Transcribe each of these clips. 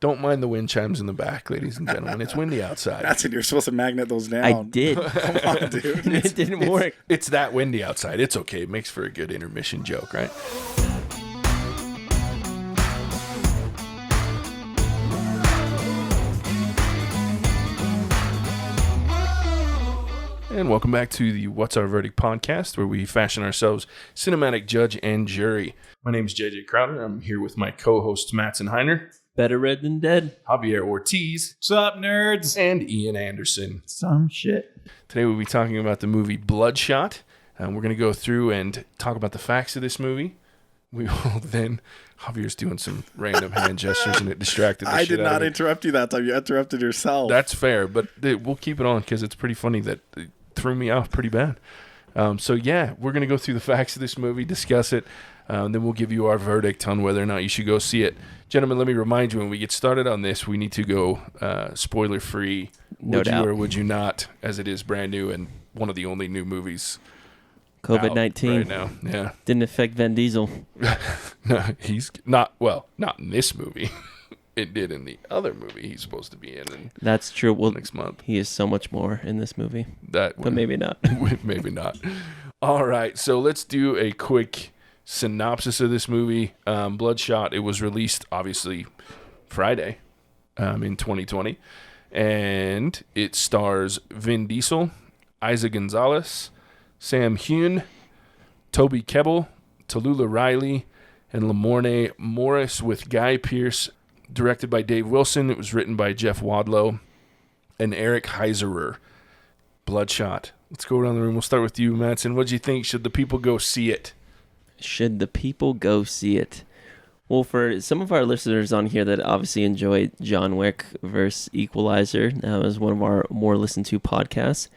Don't mind the wind chimes in the back, ladies and gentlemen. It's windy outside. That's it. You're supposed to magnet those down. I did. Come on, dude. It didn't work. It's that windy outside. It's okay. It makes for a good intermission joke, right? And welcome back to the What's Our Verdict podcast, where we fashion ourselves cinematic judge and jury. My name is JJ Crowder. I'm here with my co-hosts Mattson Heiner, Better red than dead. Javier Ortiz, What's up, nerds? and Ian Anderson. Some shit. Today we'll be talking about the movie Bloodshot. We're going to go through and talk about the facts of this movie. We will then... Javier's doing some random hand gestures and it distracted the shit I did out of not me. interrupt you that time. You interrupted yourself. That's fair, but we'll keep it on because it's pretty funny that it threw me off pretty bad. So yeah, we're going to go through the facts of this movie, discuss it, then we'll give you our verdict on whether or not you should go see it. Gentlemen, let me remind you, when we get started on this, we need to go spoiler-free. No Would doubt. you or would you not, as it is brand new and one of the only new movies COVID-19 right now. Yeah. didn't affect Vin Diesel. No, he's not, well, not in this movie. It did in the other movie he's supposed to be in That's true. Well, next month. he is so much more in this movie, That but maybe not. Maybe not. All right, so let's do a quick synopsis of this movie. Bloodshot, it was released, obviously, Friday in 2020. And it stars Vin Diesel, Isa Gonzalez, Sam Heughan, Toby Kebbell, Tallulah Riley, and Lamorne Morris with Guy Pearce. Directed by Dave Wilson. It was written by Jeff Wadlow and Eric Heiserer. Bloodshot. Let's go around the room. We'll start with you, Mattson. What do you think? Should the people go see it? Should the people go see it? Well, for some of our listeners on here that obviously enjoyed John Wick versus Equalizer, that was one of our more listened to podcasts.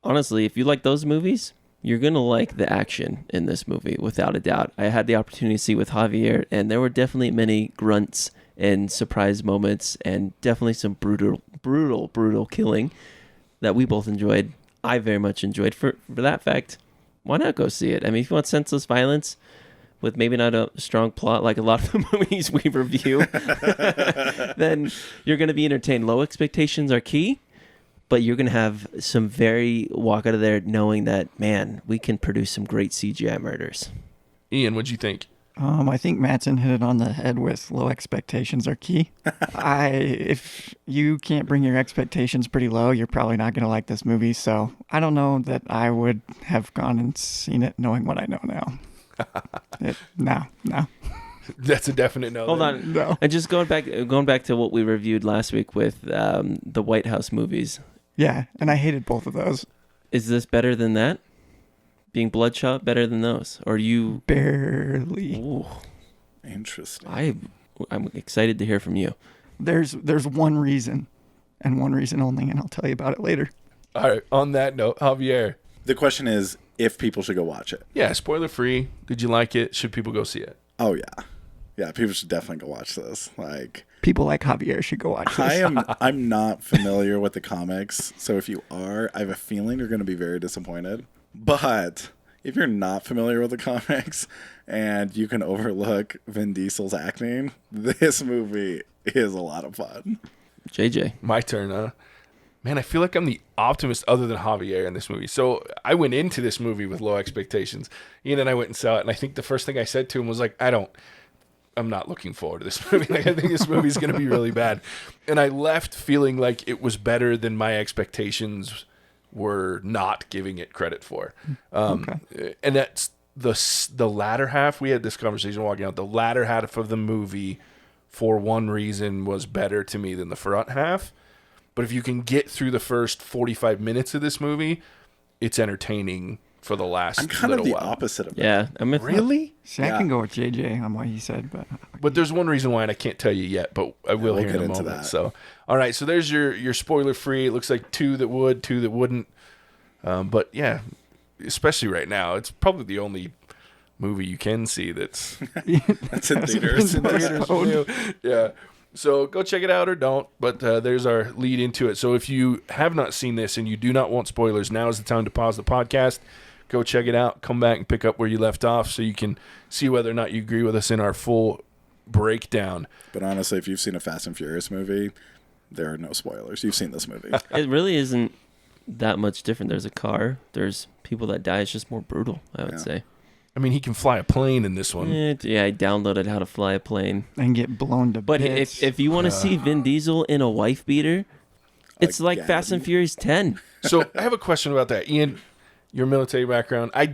Honestly, if you like those movies, you're going to like the action in this movie, without a doubt. I had the opportunity to see with Javier, and there were definitely many grunts and surprise moments, and definitely some brutal killing that we both enjoyed. I very much enjoyed. For that fact, why not go see it? I mean, if you want senseless violence with maybe not a strong plot like a lot of the movies we review, then you're going to be entertained. Low expectations are key, but you're going to have some walk out of there knowing that, man, we can produce some great CGI murders. Ian, what'd you think? I think Mattson hit it on the head with low expectations are key. If you can't bring your expectations pretty low, you're probably not going to like this movie. So I don't know that I would have gone and seen it knowing what I know now. No. That's a definite no. Hold then. on. No. And just going back to what we reviewed last week with the White House movies. Yeah, and I hated both of those. Is this better than that? Being Bloodshot better than those? Or you... Barely. Ooh, Interesting. I'm excited to hear from you. There's one reason, and one reason only, and I'll tell you about it later. All right, on that note, Javier. The question is if people should go watch it. Yeah, spoiler free. Did you like it? Should people go see it? Oh, yeah. Yeah, people should definitely go watch this. Like, People like Javier should go watch this. I'm not familiar with the comics, so if you are, I have a feeling you're going to be very disappointed. But if you're not familiar with the comics and you can overlook Vin Diesel's acting, this movie is a lot of fun. JJ. My turn, huh? Man, I feel like I'm the optimist other than Javier in this movie. So I went into this movie with low expectations. Ian and I went and saw it, and I think the first thing I said to him was like, I'm not looking forward to this movie. Like, I think this movie's going to be really bad. And I left feeling like it was better than my expectations were not giving it credit for. Okay. And that's the latter half. We had this conversation walking out. The latter half of the movie, for one reason, was better to me than the front half. But if you can get through the first 45 minutes of this movie, it's entertaining for the last I'm kind of little the while. opposite of that. Yeah. Really? See, I can go with JJ on what he said, But there's one reason why, and I can't tell you yet, but I will we'll here get in a into moment. that. So, all right, so there's your spoiler free. It looks like 2 that would, 2 that wouldn't. But yeah, especially right now, it's probably the only movie you can see that's That's in theaters. in theaters. Yeah. So go check it out or don't. But there's our lead into it. So if you have not seen this and you do not want spoilers, now is the time to pause the podcast. Go check it out. Come back and pick up where you left off so you can see whether or not you agree with us in our full breakdown. But honestly, if you've seen a Fast and Furious movie, there are no spoilers. You've seen this movie. It really isn't that much different. There's a car. There's people that die. It's just more brutal, I would say. I mean, he can fly a plane in this one. Yeah, I downloaded how to fly a plane. And get blown to But bits. if you want to see Vin Diesel in a wife beater, it's like Again. Fast and Furious 10. So I have a question about that. Ian, your military background, I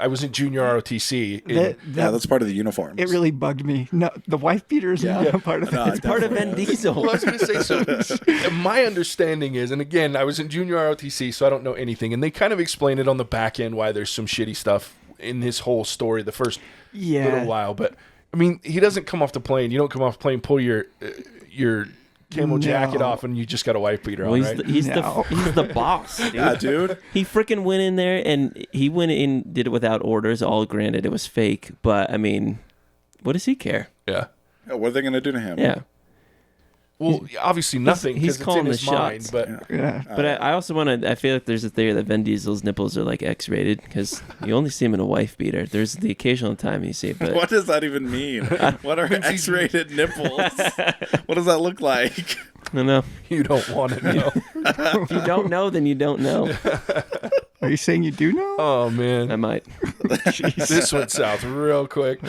was in junior ROTC. That- Yeah, that's part of the uniforms. it really bugged me. No, the wife beater is not a part of No, that. It's part of Vin Diesel. Well, I was going to say, so my understanding is, and again, I was in junior ROTC, so I don't know anything, and they kind of explain it on the back end why there's some shitty stuff in his whole story the first little while. But, I mean, he doesn't come off the plane. You don't come off the plane, pull your camo jacket off, and you just got a wife beater Well, on, he's, right? he's No. the boss, dude. Yeah, dude. He freaking went in there, and he went in, did it without orders. All granted, it was fake, but I mean, what does he care? Yeah. Yeah, what are they going to do to him? Yeah. Well, obviously nothing, he's because it's calling in the his mind, shots. but Yeah. But I also want to. I feel like there's a theory that Vin Diesel's nipples are like X-rated because you only see him in a wife beater. There's the occasional time you see it, but What does that even mean? What are X-rated nipples? What does that look like? I don't know. you don't want to know. If you don't know, then you don't know. Are you saying you do know? Oh, man. I might. This went south real quick.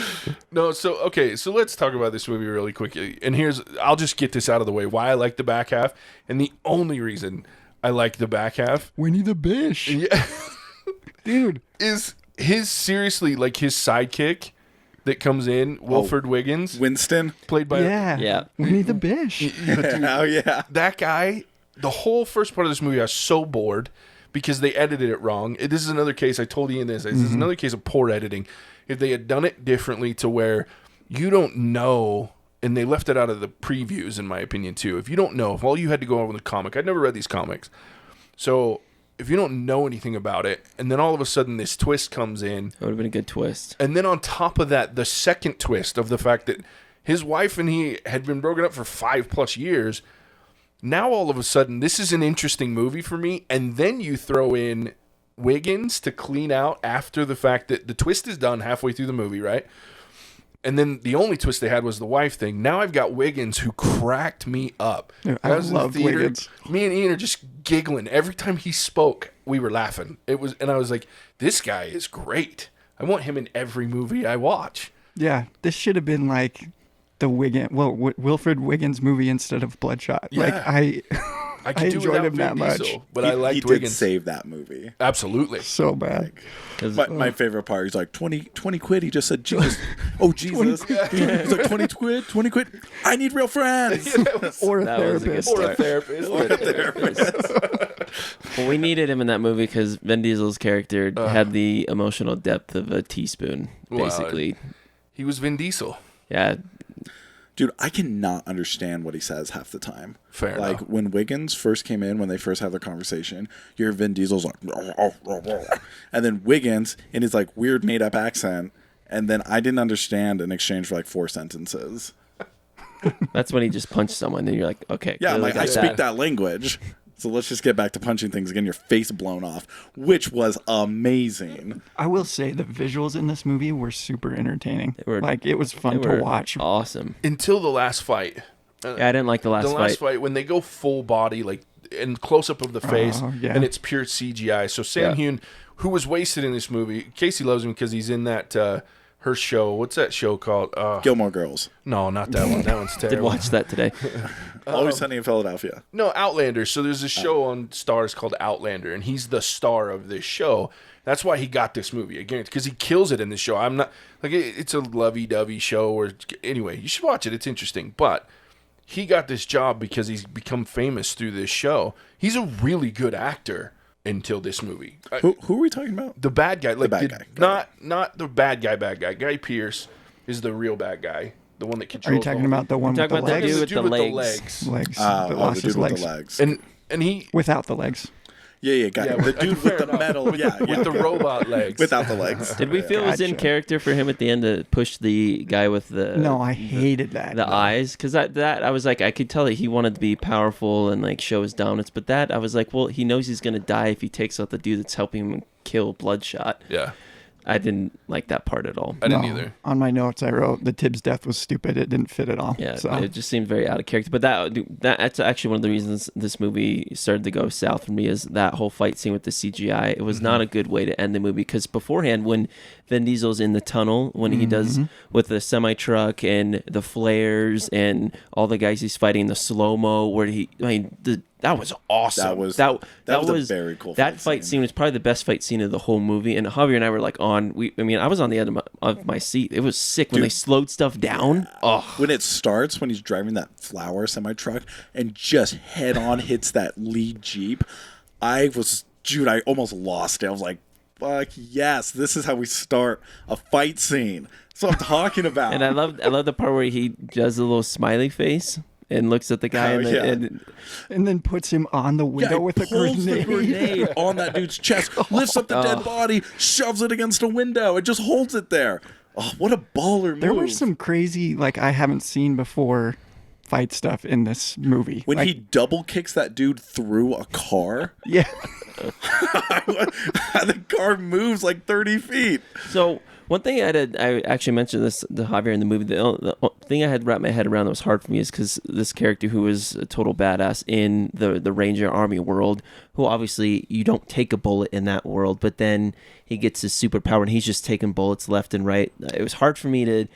No, so let's talk about this movie really quickly. And I'll just get this out of the way. Why I like the back half, and the only reason I like the back half, Winnie the Bish. yeah, Dude. is his sidekick that comes in, Wilford Wiggins, Winston? played by Yeah. Winnie the Bish. Oh, yeah. that guy. The whole first part of this movie, I was so bored because they edited it wrong. This is another case. I told Ian this. This is another case of poor editing. If they had done it differently to where you don't know, and they left it out of the previews, in my opinion, too. If you don't know, if all you had to go over the comic, I'd never read these comics. So if you don't know anything about it, and then all of a sudden this twist comes in, That would have been a good twist. and then on top of that, the second twist of the fact that his wife and he had been broken up for 5+ years. Now all of a sudden, this is an interesting movie for me. And then you throw in Wiggins to clean out after the fact that the twist is done halfway through the movie, right? And then the only twist they had was the wife thing. Now I've got Wiggins, who cracked me up. Dude, I was in the loved theater. Wiggins. Me and Ian are just giggling. Every time he spoke, we were laughing. And I was like, this guy is great. I want him in every movie I watch. Yeah, this should have been like the Wilfred Wiggins movie instead of Bloodshot. Yeah. Like I could do enjoyed without him that Vin much. Diesel, but he, I liked he did Wiggins. save that movie. Absolutely. so bad. My favorite part, he's like, 20 quid. He just said, Jesus. Oh, Jesus. He's like, 20 quid. I need real friends. Or a That was a good therapist. Or a start. therapist. Or a therapist. Well, we needed him in that movie because Vin Diesel's character had the emotional depth of a teaspoon, Wow. basically. He was Vin Diesel. Yeah. Dude, I cannot understand what he says half the time. Fair Like, enough. when Wiggins first came in, when they first had their conversation, you hear Vin Diesel's like, and then Wiggins in his, like, weird made-up accent, and then I didn't understand in exchange for, like, 4 sentences. That's when he just punched someone, and you're like, okay. Yeah, I'm clearly like, I got speak that language. So let's just get back to punching things again. Your face blown off, which was amazing. I will say the visuals in this movie were super entertaining. were- Like it was They fun were to watch. awesome. Until the last fight. Yeah, I didn't like the last The fight. last fight, when they go full body, like, and close up of the face, yeah. and it's pure CGI. So Sam Hewn, who was wasted in this movie, Casey loves him because he's in that her show. What's that show called? Gilmore Girls. No, not that one. That one's terrible. Did watch that today. Always Sunny in Philadelphia. No, Outlander. So there's a show on Stars called Outlander, and he's the star of this show. That's why he got this movie, I guarantee, because he kills it in this show. I'm not like it's a lovey-dovey show, or anyway, you should watch it. It's interesting, but he got this job because he's become famous through this show. He's a really good actor until this movie. Who are we talking about? The bad guy, like bad guy. not the bad guy. Guy Pearce is the real bad guy, the one that Are controls. you talking about the one with talking the about the legs? dude with dude the with legs. Legs. The that lost dude his with legs. the legs. And he Without the legs. Yeah, got it. The dude fair with the enough. metal. with the robot legs. Without the legs. Did we feel it was in Gotcha. character for him at the end to push the guy with the No, I hated that. the eyes? Because that I was like, I could tell that he wanted to be powerful and like show his dominance, but that I was like, well, he knows he's gonna die if he takes out the dude that's helping him kill Bloodshot. Yeah. I didn't like that part at all. I didn't No. either. On my notes, I wrote the Tibbs death was stupid. It didn't fit at all. Yeah, So it just seemed very out of character. But that's actually one of the reasons this movie started to go south for me is that whole fight scene with the CGI. It was not a good way to end the movie because beforehand, when Vin Diesel's in the tunnel, when he does with the semi truck and the flares and all the guys he's fighting, the slow mo, that was awesome. That was a very cool That fight scene was probably the best fight scene of the whole movie. And Javier and I were like I was on the edge of my seat. It was sick when they slowed stuff down. Oh, when it starts, when he's driving that flower semi truck and just head on hits that lead Jeep, I almost lost it. I was like, fuck yes, this is how we start a fight scene. That's what I'm talking about. and I love the part where he does a little smiley face and looks at the guy and then puts him on the window with a pulls the grenade. grenade on that dude's chest, lifts up the dead body, shoves it against a window, and just holds it there. Oh, what a baller move. There were some crazy, I haven't seen before fight stuff in this movie. When he double kicks that dude through a car, Yeah. the car moves like 30 feet. So one thing I actually mentioned this to Javier in the movie. The thing I had wrapped my head around that was hard for me is because this character who was a total badass in the Ranger Army world, who obviously you don't take a bullet in that world, but then he gets his superpower and he's just taking bullets left and right. It was hard for me to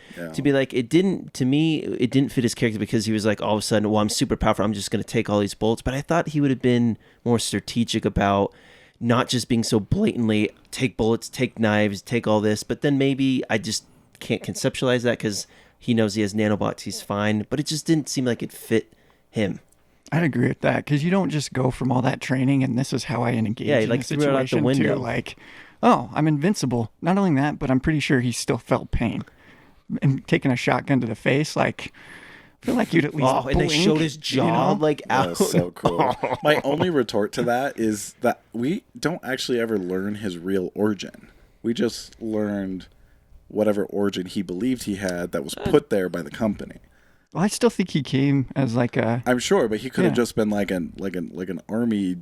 be like, it didn't fit his character because he was like all of a sudden, well, I'm super powerful, I'm just going to take all these bullets. But I thought he would have been more strategic about not just being so blatantly take bullets, take knives, take all this, but then maybe I just can't conceptualize that because he knows he has nanobots, he's fine, but it just didn't seem like it fit him. I'd agree with that because you don't just go from all that training and this is how I engage Yeah, in like a threw it out the situation window. to oh, I'm invincible. Not only that, but I'm pretty sure he still felt pain. And taking a shotgun to the face, I feel like you'd at least And they blink, showed his jaw you know? out. That was so cool. My only retort to that is that we don't actually ever learn his real origin. We just learned whatever origin he believed he had that was put there by the company. Well, I still think he came as I'm sure, but he could have just been like an army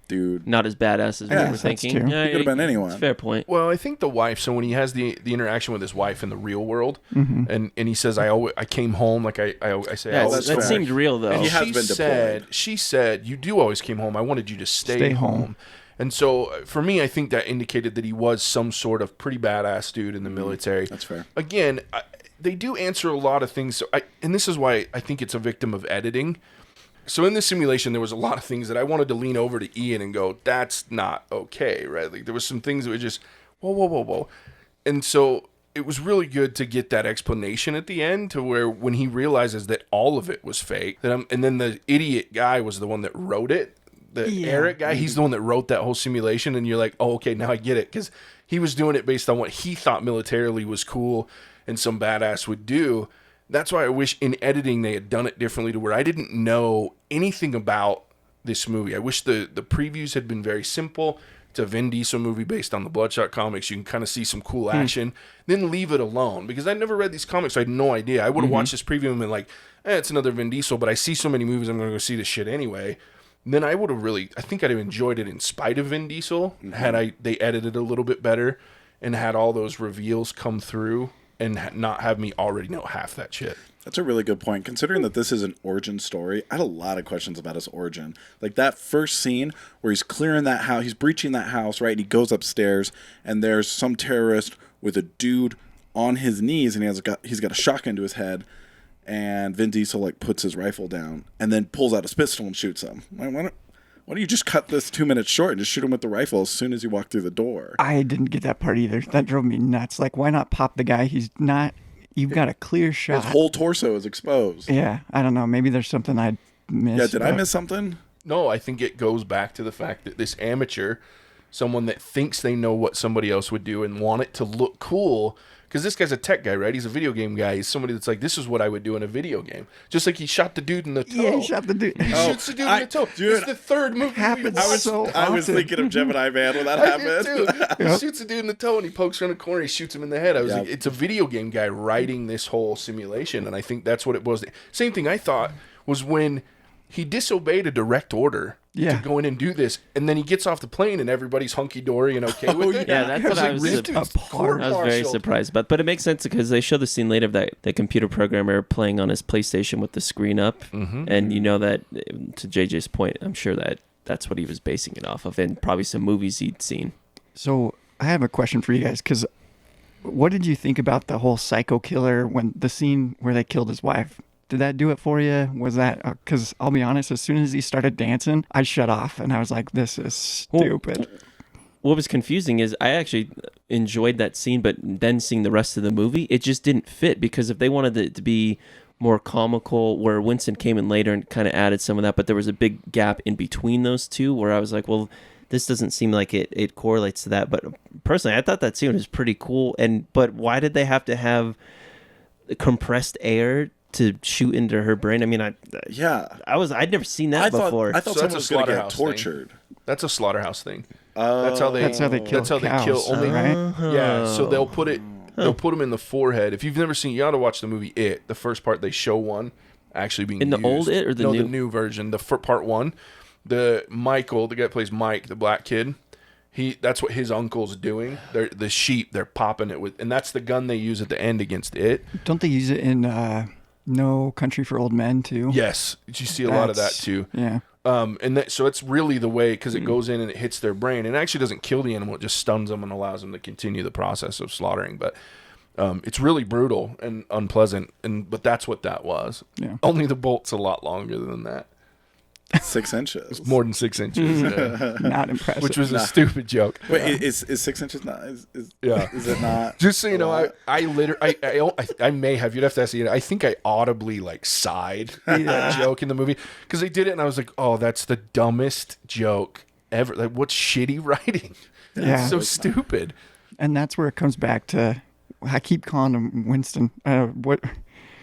dude. Not as badass as we were that's thinking. true. Yeah, He could have been anyone. Fair point. Well, I think the wife. So when he has the interaction with his wife in the real world, and he says, "I came home," like I say, Yeah, I that's that fair. seemed real though. And he has she been deployed. she said, "You do always came home. I wanted you to stay Stay home." home. And so for me, I think that indicated that he was some sort of pretty badass dude in the military. That's fair. Again, they do answer a lot of things. And this is why I think it's a victim of editing. So in this simulation, there was a lot of things that I wanted to lean over to Ian and go, that's not okay, right? Like there was some things that were just, whoa. And so it was really good to get that explanation at the end to where when he realizes that all of it was fake, and then the idiot guy was the one that wrote it, Eric guy, he's the one that wrote that whole simulation, and you're like, oh, okay, now I get it, because he was doing it based on what he thought militarily was cool and some badass would do. That's why I wish in editing they had done it differently to where I didn't know anything about this movie. I wish the previews had been very simple. It's a Vin Diesel movie based on the Bloodshot comics. You can kind of see some cool action. Then leave it alone. Because I never read these comics, so I had no idea. I would have watched this preview and been like, it's another Vin Diesel, but I see so many movies, I'm going to go see this shit anyway. And then I would have I think I'd have enjoyed it in spite of Vin Diesel, had they edited a little bit better and had all those reveals come through and not have me already know half that shit. That's a really good point. Considering that this is an origin story, I had a lot of questions about his origin. Like that first scene where he's clearing that house, he's breaching that house, right? And he goes upstairs, and there's some terrorist with a dude on his knees, and he's got a shotgun to his head, and Vin Diesel puts his rifle down and then pulls out his pistol and shoots him. Why don't you just cut this 2 minutes short and just shoot him with the rifle as soon as you walk through the door? I didn't get that part either. That drove me nuts. Why not pop the guy? You've got a clear shot. His whole torso is exposed. Yeah, I don't know. Maybe there's something I missed. Yeah, did I miss something? No, I think it goes back to the fact that this amateur, someone that thinks they know what somebody else would do and want it to look cool, because this guy's a tech guy, right? He's a video game guy. He's somebody that's like, this is what I would do in a video game. Just like he shot the dude in the toe. Yeah, he shot the dude. He shoots the dude in the toe. dude, It's the third movie. happens we watched. so I was often. thinking of Gemini Man when that I did happened. too. He shoots a dude in the toe and he pokes around a corner. He shoots him in the head. I was like, it's a video game guy writing this whole simulation, and I think that's what it was. Same thing I thought was when he disobeyed a direct order Yeah. to go in and do this, and then he gets off the plane and everybody's hunky dory and okay with it. Yeah, that's what I was this dude's apart. I was very court-martialed. surprised, but it makes sense because they show the scene later of that computer programmer playing on his PlayStation with the screen up, and you know that to JJ's point, I'm sure that's what he was basing it off of, and probably some movies he'd seen. So I have a question for you guys, because what did you think about the whole psycho killer when the scene where they killed his wife? Did that do it for you? Was that, because I'll be honest, as soon as he started dancing, I shut off and I was like, this is stupid. What was confusing is I actually enjoyed that scene, but then seeing the rest of the movie, it just didn't fit, because if they wanted it to be more comical, where Winston came in later and kind of added some of that, but there was a big gap in between those two where I was like, well, this doesn't seem like it correlates to that. But personally, I thought that scene was pretty cool. But why did they have to have compressed air to shoot into her brain? I mean, I'd never seen that before. I thought So that's someone a was going to get slaughterhouse thing. tortured. That's a slaughterhouse thing. That's how they kill cows, only right? Yeah, so they'll put them in the forehead. If you've never seen, you ought to watch the movie It. The first part, they show one actually being In the used. old It or the new? the new version. The part one, the Michael, the guy that plays Mike, the black kid. That's what his uncle's doing. The sheep, they're popping it with, and that's the gun they use at the end against It. Don't they use it in No Country for Old Men too? Yes, you see a lot of that too. Yeah. So it's really the way, because it goes in and it hits their brain, and it actually doesn't kill the animal; it just stuns them and allows them to continue the process of slaughtering. But it's really brutal and unpleasant, but that's what that was. Yeah. Only the bolt's a lot longer than that. 6 inches. More than 6 inches, yeah. Not impressive. Which was a stupid joke. Wait, is 6 inches not? Is it not? Just so you know, I may have. You'd have to ask you. I think I audibly sighed at that joke in the movie, because they did it, and I was like, "Oh, that's the dumbest joke ever! Like, what shitty writing? Yeah. It's so stupid." And that's where it comes back to, I keep calling him Winston.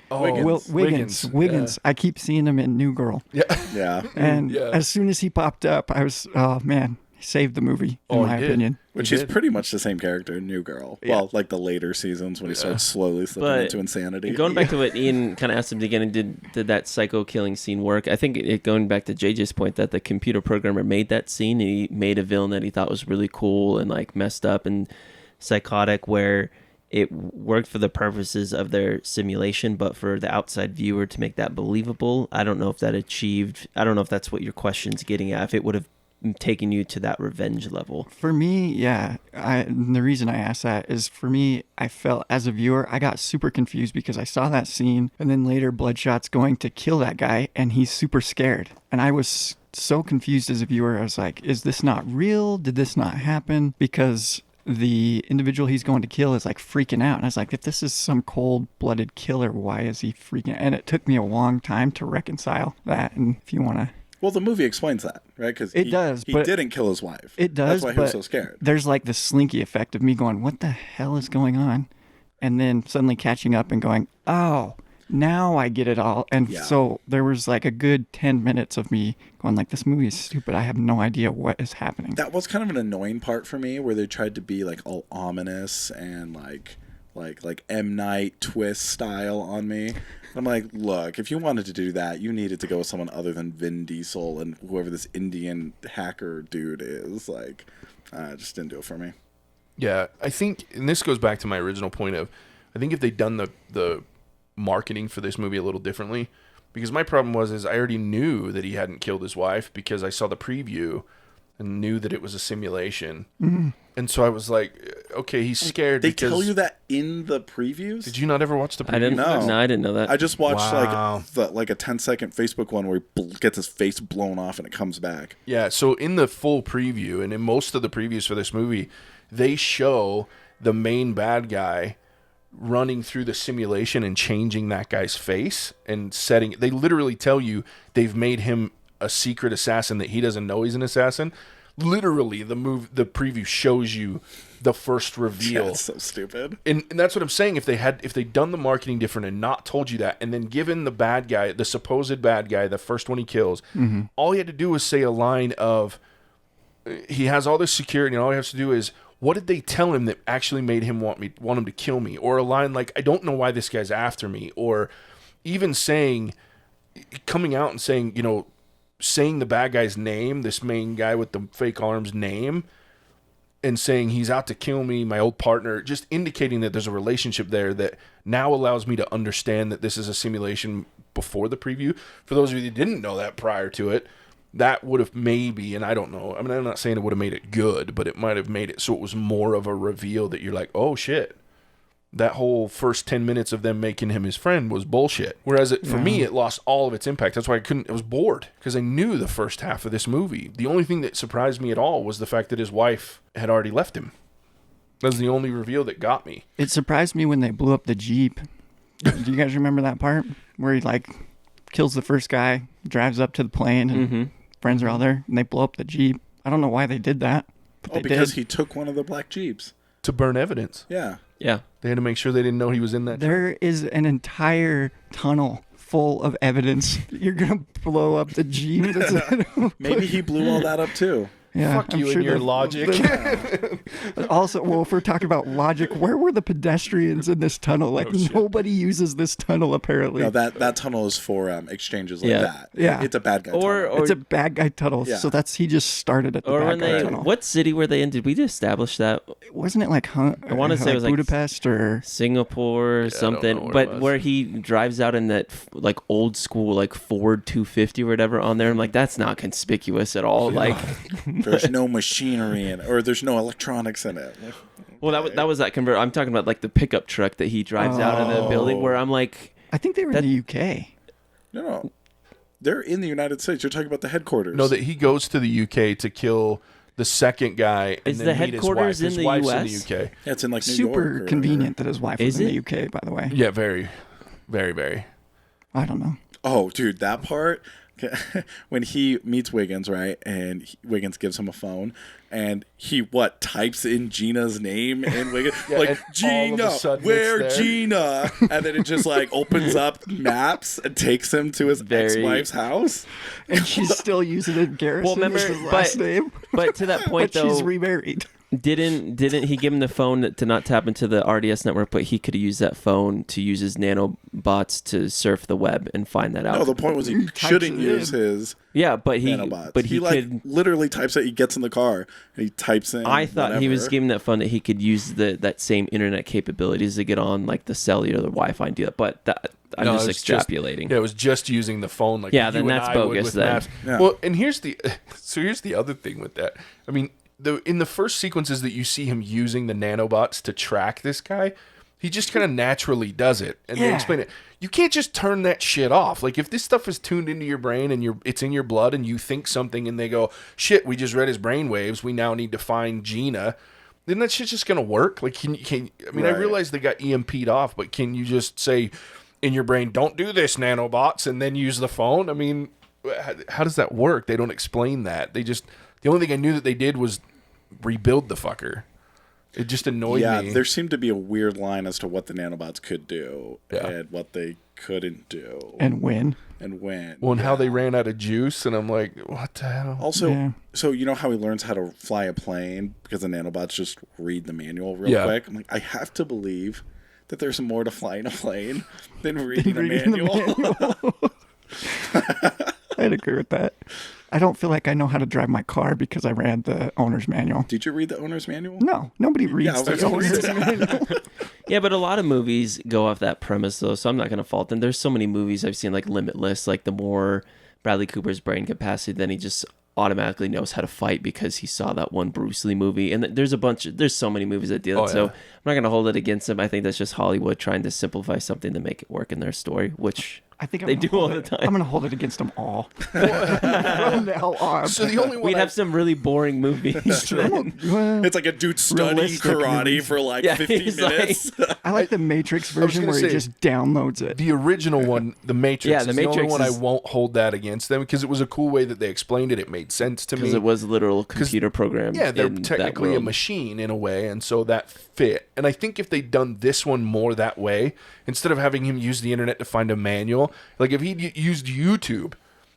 Oh, Wiggins. Wiggins. I keep seeing him in New Girl. Yeah. Yeah. And Yeah. as soon as he popped up, I was, oh man, he saved the movie, in my he did. opinion. Which He is did. pretty much the same character in New Girl. Yeah. Well, like the later seasons when he starts slowly slipping But into insanity. Going back to what Ian kind of asked him again, did that psycho killing scene work? I think going back to JJ's point that the computer programmer made that scene, and he made a villain that he thought was really cool and messed up and psychotic, where it worked for the purposes of their simulation, but for the outside viewer to make that believable, I don't know if that's what your question's getting at, if it would have taken you to that revenge level. For me, yeah. The reason I asked that is, for me, I felt as a viewer, I got super confused because I saw that scene, and then later Bloodshot's going to kill that guy, and he's super scared. And I was so confused as a viewer. I was like, is this not real? Did this not happen? Because the individual he's going to kill is freaking out. And I was like, if this is some cold-blooded killer, why is he freaking out? And it took me a long time to reconcile that. And if you want to... Well, the movie explains that, right? Because It does, He but- didn't kill his wife. It does, That's why he was but so scared. there's this slinky effect of me going, what the hell is going on? And then suddenly catching up and going, oh, now I get it all. And Yeah. so there was a good 10 minutes of me going this movie is stupid. I have no idea what is happening. That was kind of an annoying part for me, where they tried to be all ominous and like M. Night twist style on me. I'm like, look, if you wanted to do that, you needed to go with someone other than Vin Diesel and whoever this Indian hacker dude is. It just didn't do it for me. Yeah, I think, and this goes back to my original point of, I think if they'd done the marketing for this movie a little differently, because my problem was I already knew that he hadn't killed his wife because I saw the preview and knew that it was a simulation. Mm-hmm. And so I was like, okay, he's scared. They because... tell you that in the previews? Did you not ever watch the preview? I didn't. No. No, I didn't know that. I just watched Wow. a 10-second Facebook one where he gets his face blown off and it comes back. Yeah, so in the full preview, and in most of the previews for this movie, they show the main bad guy running through the simulation and changing that guy's face and setting. They literally tell you they've made him a secret assassin that he doesn't know he's an assassin. Literally, the preview shows you the first reveal. Yeah, it's so stupid. And that's what I'm saying. If they'd done the marketing different and not told you that, and then given the bad guy, the supposed bad guy, the first one he kills, all he had to do was say a line of, he has all this security, and all he has to do is, what did they tell him that actually made him want him to kill me? Or a line like, I don't know why this guy's after me. Or even coming out and saying, saying the bad guy's name, this main guy with the fake arms name, and saying he's out to kill me, my old partner, just indicating that there's a relationship there that now allows me to understand that this is a simulation before the preview. For those of you that didn't know that prior to it, that would have maybe, and I don't know, I mean, I'm not saying it would have made it good, but it might have made it so it was more of a reveal that you're like, oh shit. That whole first 10 minutes of them making him his friend was bullshit. Whereas for me, it lost all of its impact. That's why I was bored, because I knew the first half of this movie. The only thing that surprised me at all was the fact that his wife had already left him. That's the only reveal that got me. It surprised me when they blew up the Jeep. Do you guys remember that part? Where he like kills the first guy, drives up to the plane, and friends are all there, and they blow up the Jeep. I don't know why they did that. But because he took one of the black Jeeps. To burn evidence. Yeah. Yeah. They had to make sure they didn't know he was in that. There is an entire tunnel full of evidence. You're going to blow up the Jeep. Maybe he blew all that up too. Yeah, Fuck you and your logic. Also, well, if we're talking about logic, where were the pedestrians in this tunnel? Like, nobody uses this tunnel, apparently. No, that tunnel is for exchanges like that. Yeah. It's a bad guy tunnel. Or it's a bad guy tunnel, Yeah. so he just started at the bad guy tunnel. What city were they in? Did we establish that? Wasn't it like I want to say it was like Budapest or Singapore or know something, where it but was. where he drives out in that like old school like Ford 250 or whatever on there. I'm like, that's not conspicuous at all. Like, There's no machinery in it, or there's no electronics in it. well, that was that convert. I'm talking about like the pickup truck that he drives out of the building, where I'm like, I think they were in the UK. No. They're in the United States. You're talking about the headquarters. No, that he goes to the UK to kill the second guy. And Is then the meet headquarters his in wife. the His wife's US? in the UK. Yeah, it's in like New Super York. convenient that his wife Is was in it? the UK, by the way. Yeah, very, very, very. I don't know. Oh, dude, that part when he meets Wiggins, right? And Wiggins gives him a phone, and he types in Gina's name in Wiggins, Yeah, like and all of a Gina, sudden where it's there. Gina? And then it just like opens up maps and takes him to his ex-wife's house. And she's still using it, Garrison, Well, remember, as his last name. but to that point But though, she's remarried. didn't he give him the phone to not tap into the RDS network, but he could have used that phone to use his nanobots to surf the web and find that out. No, the point was he Types shouldn't it use in. his yeah, but he nanobots. he like could. literally types it. He gets in the car and he types in. I thought he was whatever. giving that phone that he could use that same internet capabilities to get on like the cellular, the Wi-Fi, and do that. But I'm No, just it's just- extrapolating. Yeah, it was just using the phone. Like Yeah, you then and that's I would bogus with then. maps. Yeah. Well, and here's the other thing with that. I mean, in the first sequences that you see him using the nanobots to track this guy, he just kind of naturally does it, and they Yeah. explain it. You can't just turn that shit off. Like if this stuff is tuned into your brain and it's in your blood, and you think something, and they go, "Shit, we just read his brain waves. We now need to find Gina." Then that shit's just gonna work. Like, I mean, I Right. realize they got EMP'd off, but can you just say in your brain, "Don't do this, nanobots," and then use the phone? I mean, how does that work? They don't explain that. The only thing I knew that they did was rebuild the fucker. It just annoyed me. There seemed to be a weird line as to what the nanobots could do Yeah. and what they couldn't do And when. and when. Well, and how they ran out of juice, and I'm like, what the hell? Also, Yeah. so you know how he learns how to fly a plane because the nanobots just read the manual real Yeah. quick? I'm like, I have to believe that there's more to flying a plane than reading a Reading the manual. I'd agree with that. I don't feel like I know how to drive my car because I read the owner's manual. Did you read the owner's manual? No, nobody reads I was the gonna owner's say manual. Yeah, but a lot of movies go off that premise though, so I'm not gonna fault them. There's so many movies I've seen like Limitless, like the more Bradley Cooper's brain capacity, then he just automatically knows how to fight because he saw that one Bruce Lee movie. And there's so many movies that do that. Oh, So yeah. I'm not gonna hold it against them. I think that's just Hollywood trying to simplify something to make it work in their story, which I think I'm They gonna do all hold the it- time. I'm going to hold it against them all. From now on. So the only one we'd have some really boring movies. then. It's like a dude studying Realistic karate movies. for like Yeah, 50 he's like- minutes. I like the Matrix was version gonna where say- he just downloads it. the original one, The Matrix, Yeah, The is the only Matrix one I is- won't hold that against them because it was a cool way that they explained it. It made sense to me. Because it was a literal computer program. Yeah, they're in that technically a world. machine in a way, and so that fit. And I think if they'd done this one more that way, instead of having him use the internet to find a manual, like if he'd used YouTube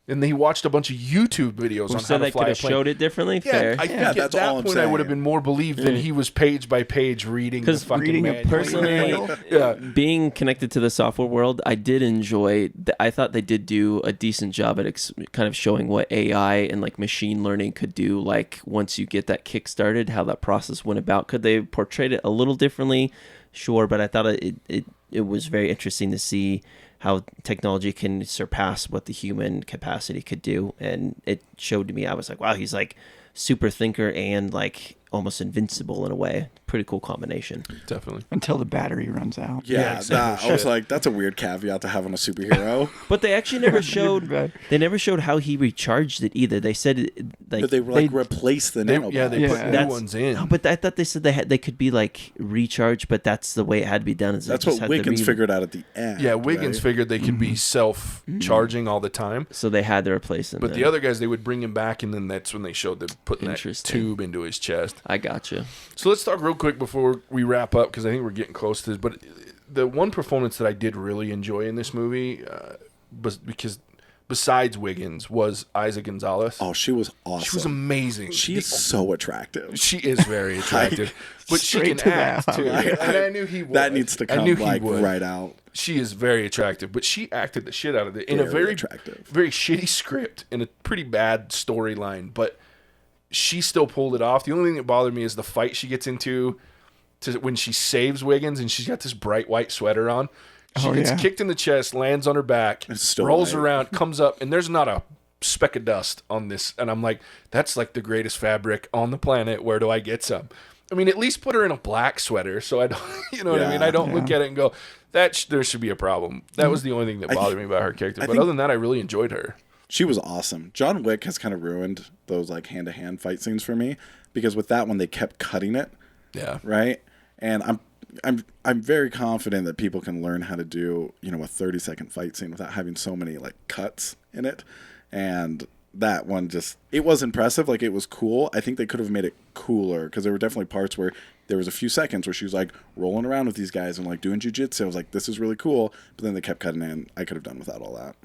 And he watched a bunch of YouTube videos on So how to they fly could a have plane. showed it differently. Yeah, Fair. I think Yeah, at that's that all I'm point I would have saying. been more believed than he was page by page reading the 'Cause fucking reading a manual. personal Yeah. Being connected to the software world, I did enjoy. I thought they did do a decent job at kind of showing what AI and like machine learning could do. Like once you get that kick started, how that process went about. Could they portrayed it a little differently? Sure, but I thought it was very interesting to see how technology can surpass what the human capacity could do, and it showed to me. I was like, wow, he's like super thinker and like almost invincible in a way. Pretty cool combination. Definitely. Until the battery runs out. Yeah, exactly. I was like, that's a weird caveat to have on a superhero. But they actually never showed. Right. They never showed how he recharged it either. They said it, like But they like replaced the nanobots. They put new That's- ones in. No, but I thought they said they could be like recharged, but that's the way it had to be done. Is That's they just what had to Wiggins figured out at the end. Yeah, Wiggins right? figured they could be self-charging all the time. So they had to replace him. But then. the other guys, they would bring him back, and then that's when they showed them putting that Interesting. tube into his chest. I gotcha. So let's talk real quick before we wrap up, because I think we're getting close to this. But the one performance that I did really enjoy in this movie, because besides Wiggins, was Isa Gonzalez. Oh, she was awesome. She was amazing. She is so attractive. She is very attractive, but she Straight can to act that. too. And I knew he would. That needs to I come knew he like would. right out. She is very attractive, but she acted the shit out of it in a Very very attractive. very shitty script and a pretty bad storyline. But she still pulled it off. The only thing that bothered me is the fight she gets into when she saves Wiggins, and she's got this bright white sweater on. She gets kicked in the chest, lands on her back, It's still rolls white. around, comes up, and there's not a speck of dust on this. And I'm like, that's like the greatest fabric on the planet. Where do I get some? I mean, at least put her in a black sweater, so I don't, you know what I mean? I don't look at it and go, there should be a problem. That was the only thing that bothered me about her character. But other than that, I really enjoyed her. She was awesome. John Wick has kind of ruined those like hand-to-hand fight scenes for me, because with that one they kept cutting it, Yeah. right? And I'm very confident that people can learn how to do, a 30-second fight scene without having so many like cuts in it. And that one it was impressive. Like, it was cool. I think they could have made it cooler, because there were definitely parts where there was a few seconds where she was like rolling around with these guys and like doing jujitsu. I was like, this is really cool. But then they kept cutting in. I could have done without all that.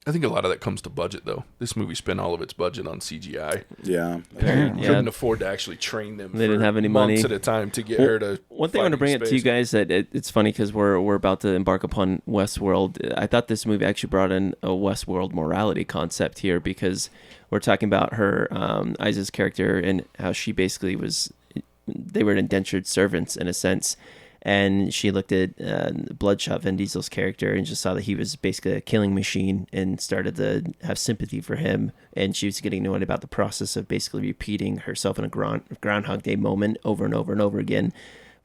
I think a lot of that comes to budget, though. This movie spent all of its budget on CGI. Yeah. Couldn't afford to actually train them. They didn't have any months money. at a time to get her to. One thing I fight want to in bring up to you space. guys that it's funny because we're about to embark upon Westworld. I thought this movie actually brought in a Westworld morality concept here, because we're talking about her Isa's character and how she basically they were indentured servants in a sense. And she looked at Bloodshot, Vin Diesel's character, and just saw that he was basically a killing machine, and started to have sympathy for him. And she was getting annoyed about the process of basically repeating herself in a Groundhog Day moment over and over and over again.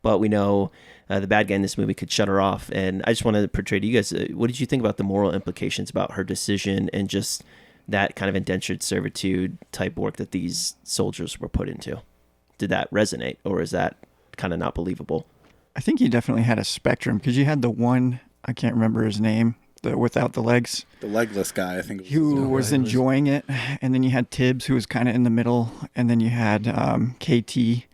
But we know the bad guy in this movie could shut her off. And I just wanted to portray to you guys, what did you think about the moral implications about her decision and just that kind of indentured servitude type work that these soldiers were put into? Did that resonate, or is that kind of not believable? I think you definitely had a spectrum, because you had the one, I can't remember his name, the without the legs, The legless guy, I think. who was enjoying it. And then you had Tibbs, who was kind of in the middle. And then you had KT,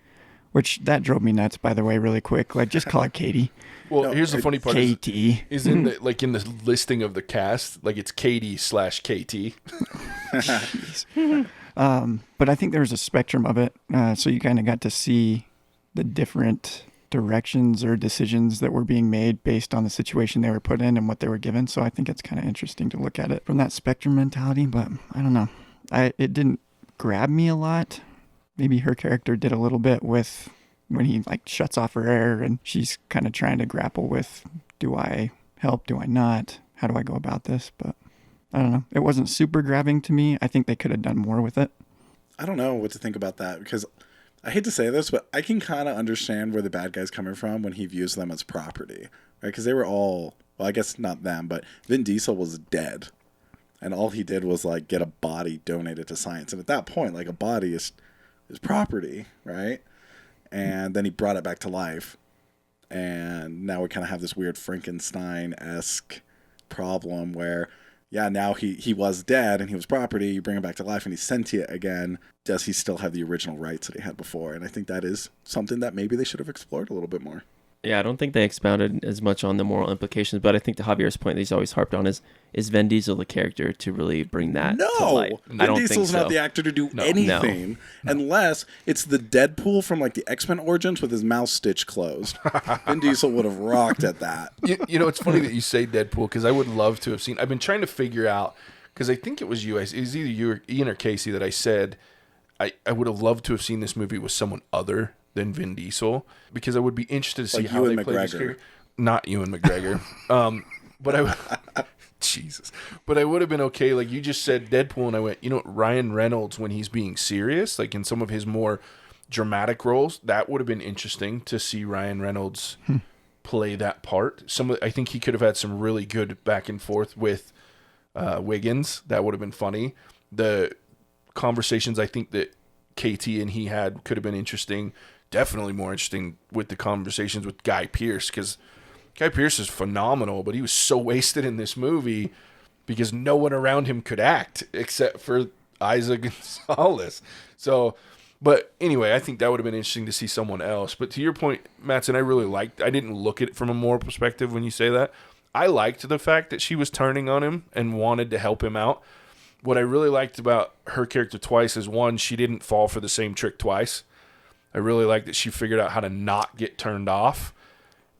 which that drove me nuts, by the way, really quick. Like, just call it Katie. Well, No, here's the funny part: KT. is in the in the listing of the cast, like it's Katie/KT. But I think there was a spectrum of it. So you kind of got to see the different directions or decisions that were being made based on the situation they were put in and what they were given. So I think it's kind of interesting to look at it from that spectrum mentality, but I don't know. It didn't grab me a lot. Maybe her character did a little bit with when he like shuts off her air and she's kind of trying to grapple with, do I help? Do I not? How do I go about this? But I don't know. It wasn't super grabbing to me. I think they could have done more with it. I don't know what to think about that, because I hate to say this, but I can kind of understand where the bad guy's coming from when he views them as property, right? Because they were all, well, I guess not them, but Vin Diesel was dead. And all he did was like get a body donated to science. And at that point, like, a body is property, right? And then he brought it back to life. And now we kind of have this weird Frankenstein-esque problem where, yeah, now he was dead and he was property. You bring him back to life and he's sentient again. Does he still have the original rights that he had before? And I think that is something that maybe they should have explored a little bit more. Yeah, I don't think they expounded as much on the moral implications, but I think to Javier's point that he's always harped on is Vin Diesel the character to really bring that to light? Vin I don't Diesel's think so. not the actor to do anything unless it's the Deadpool from like the X-Men Origins with his mouth stitched closed. Vin Diesel would have rocked at that. You know, it's funny that you say Deadpool because I would love to have seen. I've been trying to figure out because I think it was you. It was either you or Ian or Casey that I said I would have loved to have seen this movie with someone other than Vin Diesel because I would be interested to see Like how Ewan they play this McGregor. character. Not Ewan McGregor. But Jesus. But I would have been okay. Like you just said Deadpool and I went, you know, Ryan Reynolds when he's being serious, like in some of his more dramatic roles, that would have been interesting to see Ryan Reynolds play that part. I think he could have had some really good back and forth with Wiggins. That would have been funny. The conversations I think that KT and he had could have been interesting. Definitely more interesting with the conversations with Guy Pearce because Guy Pearce is phenomenal, but he was so wasted in this movie because no one around him could act except for Isaac Gonzalez. So, but anyway, I think that would have been interesting to see someone else. But to your point, Mattson, I didn't look at it from a moral perspective when you say that. I liked the fact that she was turning on him and wanted to help him out. What I really liked about her character twice is, one, she didn't fall for the same trick twice. I really like that she figured out how to not get turned off.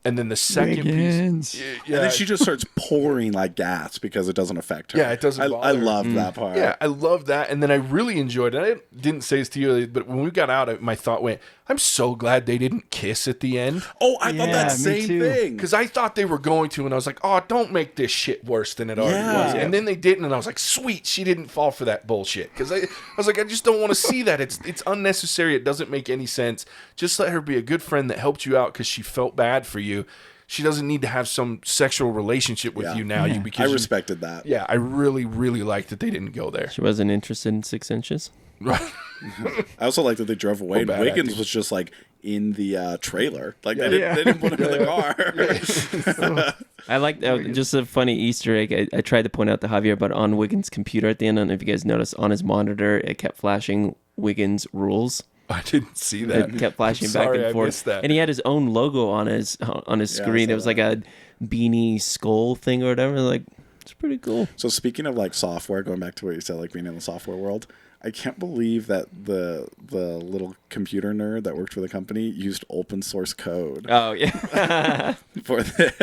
And then the second Wiggins. piece... And then she just starts pouring like gas because it doesn't affect her. Yeah, it doesn't bother I her. love that part. Yeah, I love that. And then I really enjoyed it. I didn't say this to you, but when we got out, my thought went, I'm so glad they didn't kiss at the end. Oh, I thought that Yeah, me same too. thing. Because I thought they were going to, and I was like, oh, don't make this shit worse than it already Yeah. was. And then they didn't, and I was like, sweet, she didn't fall for that bullshit. Because I was like, I just don't want to see that. It's unnecessary. It doesn't make any sense. Just let her be a good friend that helped you out because she felt bad for you. She doesn't need to have some sexual relationship with you now. Yeah. Because I respected that. Yeah, I really, really liked that they didn't go there. She wasn't interested in 6 inches. Right. I also like that they drove away. And bad Wiggins acting. was just like in the trailer. Like Yeah. they didn't put him in the car. I like just a funny Easter egg. I tried to point out to Javier, but on Wiggins' computer at the end, I don't know if you guys noticed, on his monitor, it kept flashing Wiggins' rules. I didn't see that. It kept flashing I'm back sorry, and I forth. missed that. And he had his own logo on his Yeah, I screen. saw It was like a beanie skull thing or whatever. Like, it's pretty cool. So speaking of like software, going back to what you said, like being in the software world, I can't believe that the little computer nerd that worked for the company used open source code Oh, yeah. for this.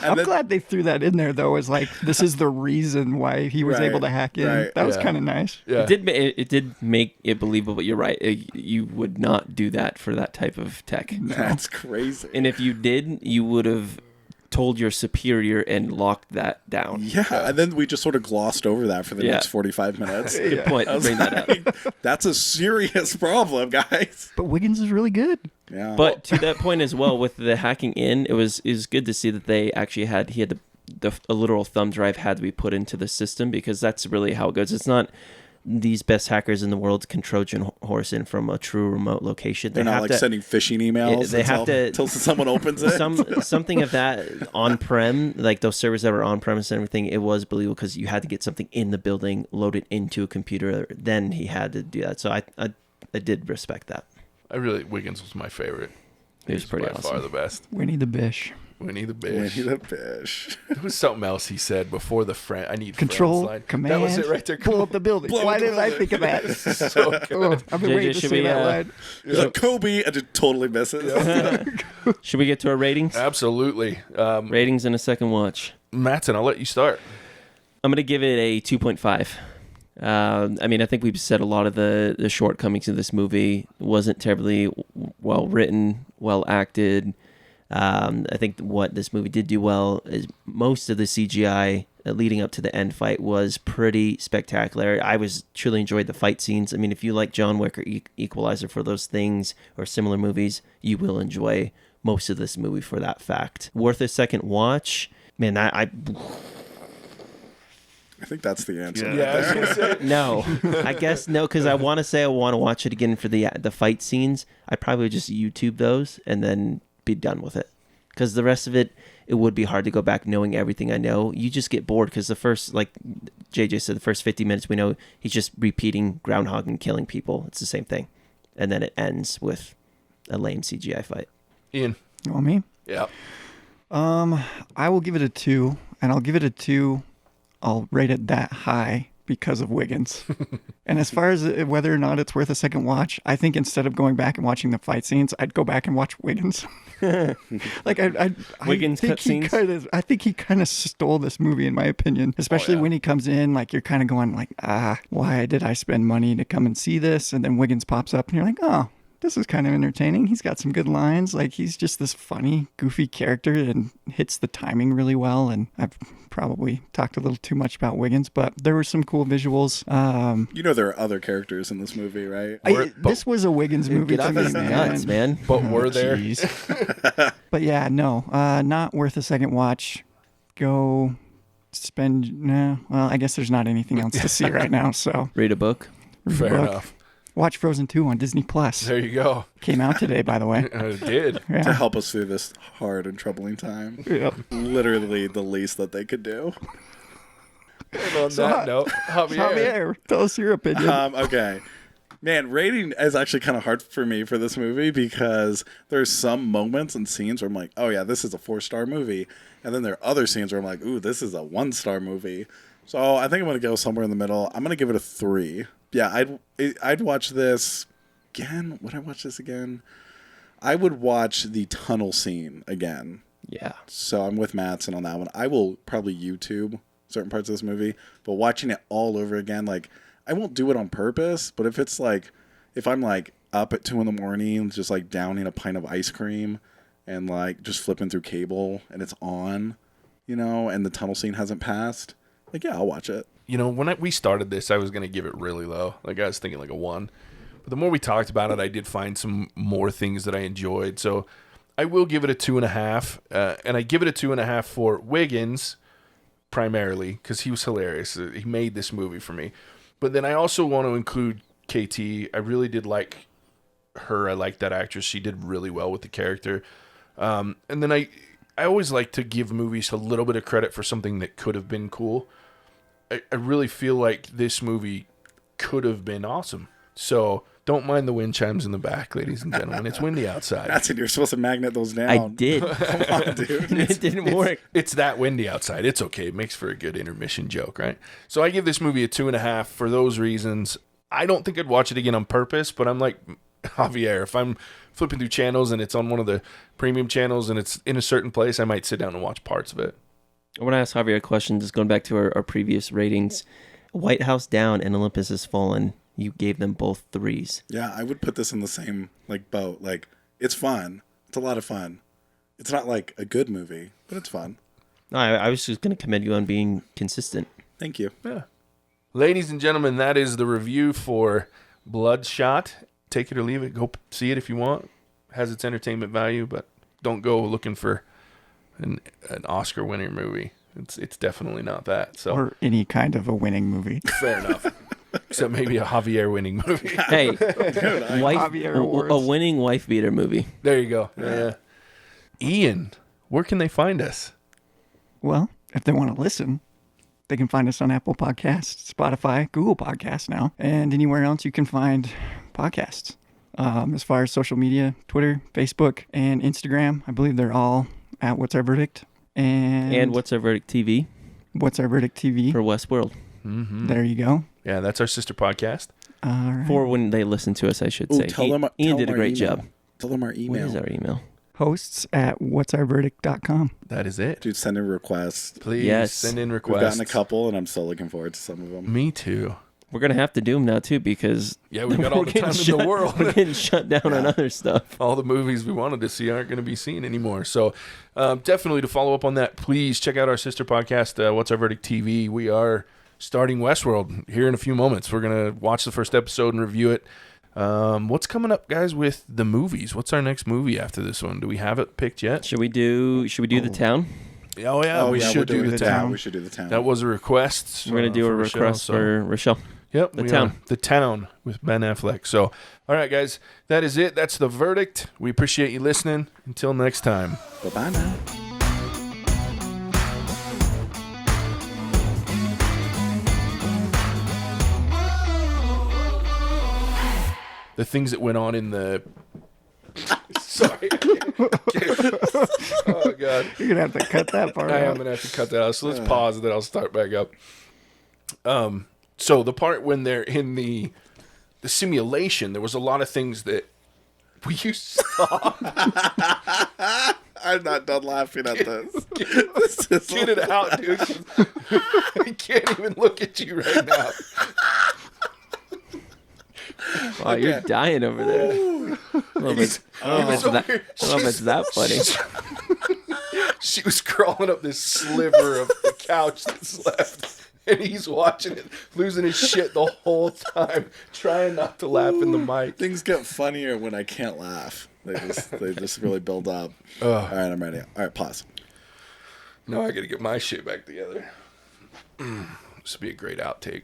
And I'm then- glad they threw that in there, though, as like, this is the reason why he was Right, able to hack in. right. That was Yeah. kind of nice. Yeah. It did make it believable. You're right. You would not do that for that type of tech. That's crazy. And if you did, you would have told your superior and locked that down. Yeah, and then we just sort of glossed over that for the Yeah. next 45 minutes. Good point. to Bring that up. That's a serious problem, guys. But Wiggins is really good. Yeah. But to that point as well, with the hacking in, it was good to see that they actually had a literal thumb drive had to be put into the system, because that's really how it goes. It's not these best hackers in the world can Trojan horse in from a true remote location. they're not like sending phishing emails they have to- until someone opens it. something of that on-prem, like those servers that were on-premise and everything. It was believable because you had to get something in the building, loaded into a computer. Then he had to do that. So I did respect that. Wiggins was my favorite. He was pretty by far awesome. the best. Winnie the Bish. Winnie the Winnie Bish. the Bish. There was something else he said before the friend. I need Control, friends line. command, That was it right there. blow up the building. Blow up Why the didn't I building. think of that? So good. Oh, I've been JJ, waiting to should say we, that line. He's like, Kobe, and it totally misses. Should we get to our ratings? Absolutely. Ratings in a second watch. Mattson, I'll let you start. I'm going to give it a 2.5. I mean, I think we've said a lot of the shortcomings of this movie. It wasn't terribly well written, well acted. I think what this movie did do well is most of the CGI leading up to the end fight was pretty spectacular. I truly enjoyed the fight scenes. I mean, if you like John Wick or Equalizer for those things or similar movies, you will enjoy most of this movie for that fact. Worth a second watch? Man, I I think that's the answer. Yeah, I was gonna say. no. I guess no, because I want to watch it again for the fight scenes. I'd probably just YouTube those and then be done with it, because the rest of it would be hard to go back knowing everything I know. You just get bored, because the first, like JJ said, the first 50 minutes we know he's just repeating groundhog and killing people. It's the same thing, and then it ends with a lame CGI fight. Ian. You want me? Yeah. I will give it a 2, and I'll give it a 2. I'll rate it that high because of Wiggins. And as far as whether or not it's worth a second watch, I think instead of going back and watching the fight scenes, I'd go back and watch Wiggins. Like Wiggins cutscenes? I think he kind of stole this movie, in my opinion. Especially when he comes in, like you're kind of going like, why did I spend money to come and see this? And then Wiggins pops up, and you're like, oh, this is kind of entertaining. He's got some good lines. Like, he's just this funny, goofy character and hits the timing really well. And I've probably talked a little too much about Wiggins, but there were some cool visuals. You know there are other characters in this movie, right? This was a Wiggins movie to me, man. But were there? But yeah, no, not worth a second watch. Go spend, well, I guess there's not anything else to see right now, so. Read a book. Fair enough. Watch Frozen 2 on Disney+. There you go. Came out today, by the way. It did. Yeah. To help us through this hard and troubling time. Yep. Literally the least that they could do. And on that note, Javier, tell us your opinion. Okay. Man, rating is actually kind of hard for me for this movie because there's some moments and scenes where I'm like, oh yeah, this is a 4-star movie. And then there are other scenes where I'm like, ooh, this is a 1-star movie. So I think I'm going to go somewhere in the middle. I'm going to give it a 3. Yeah, I'd watch this again. Would I watch this again? I would watch the tunnel scene again. Yeah. So I'm with Mattson on that one. I will probably YouTube certain parts of this movie, but watching it all over again, like, I won't do it on purpose, but if I'm like up at 2 a.m, just like downing a pint of ice cream and like just flipping through cable and it's on, and the tunnel scene hasn't passed, like, yeah, I'll watch it. When we started this, I was going to give it really low. Like, I was thinking like a 1. But the more we talked about it, I did find some more things that I enjoyed. So I will give it a 2.5. And I give it a 2.5 for Wiggins, primarily, because he was hilarious. He made this movie for me. But then I also want to include KT. I really did like her. I like that actress. She did really well with the character. And then I always like to give movies a little bit of credit for something that could have been cool. I really feel like this movie could have been awesome. So don't mind the wind chimes in the back, ladies and gentlemen. It's windy outside. That's it. You're supposed to magnet those down. I did. Come on, dude. It didn't work. It's that windy outside. It's okay. It makes for a good intermission joke, right? So I give this movie a 2.5 for those reasons. I don't think I'd watch it again on purpose, but I'm like Javier. If I'm flipping through channels and it's on one of the premium channels and it's in a certain place, I might sit down and watch parts of it. I want to ask Javier a question, just going back to our previous ratings. White House Down and Olympus Has Fallen, you gave them both 3s. Yeah, I would put this in the same boat. Like, it's fun. It's a lot of fun. It's not like a good movie, but it's fun. No, I was just going to commend you on being consistent. Thank you. Yeah. Ladies and gentlemen, that is the review for Bloodshot. Take it or leave it. Go see it if you want. It has its entertainment value, but don't go looking for an Oscar-winning movie. It's definitely not that. So or any kind of a winning movie. Fair enough. Except maybe a Javier-winning movie. Hey, a winning wife beater movie. There you go. Yeah. Ian, where can they find us? Well, if they want to listen, they can find us on Apple Podcasts, Spotify, Google Podcasts now, and anywhere else you can find podcasts. As far as social media, Twitter, Facebook, and Instagram, I believe they're all at What's Our Verdict. And What's Our Verdict TV. What's Our Verdict TV. For Westworld. Mm-hmm. There you go. Yeah, that's our sister podcast. All right. For when they listen to us, I should say. Ian did a great job. Tell them our email. What is our email? hosts@whatsourverdict.com. That is it. Dude, send in requests. Please send in requests. We've gotten a couple, and I'm still looking forward to some of them. Me too. We're going to have to do them now, too, because we've got all the time in the world. We're getting shut down on other stuff. All the movies we wanted to see aren't going to be seen anymore. So definitely to follow up on that, please check out our sister podcast, What's Our Verdict TV. We are starting Westworld here in a few moments. We're going to watch the first episode and review it. What's coming up, guys, with the movies? What's our next movie after this one? Do we have it picked yet? Should we do The Town? Oh, yeah. We should do The Town. We should do The Town. That was a request. We're going to do a request for Rochelle. Yep. The Town. The Town with Ben Affleck. So, all right, guys, that is it. That's the verdict. We appreciate you listening. Until next time. Bye-bye now. The things that went on in the Sorry. Oh, God. You're gonna have to cut that part I am out. going to have to cut that out. So let's pause and then I'll start back up. So the part when they're in the simulation, there was a lot of things that we used to stop. I'm not done laughing at this. This is Get it out, dude. I can't even look at you right now. Wow, you're dying over there. I don't know if it's that funny. She was crawling up this sliver of the couch that's left, and he's watching it, losing his shit the whole time, trying not to laugh in the mic. Things get funnier when I can't laugh. They just really build up. All right, I'm ready. All right, pause. Now I got to get my shit back together. This would be a great outtake.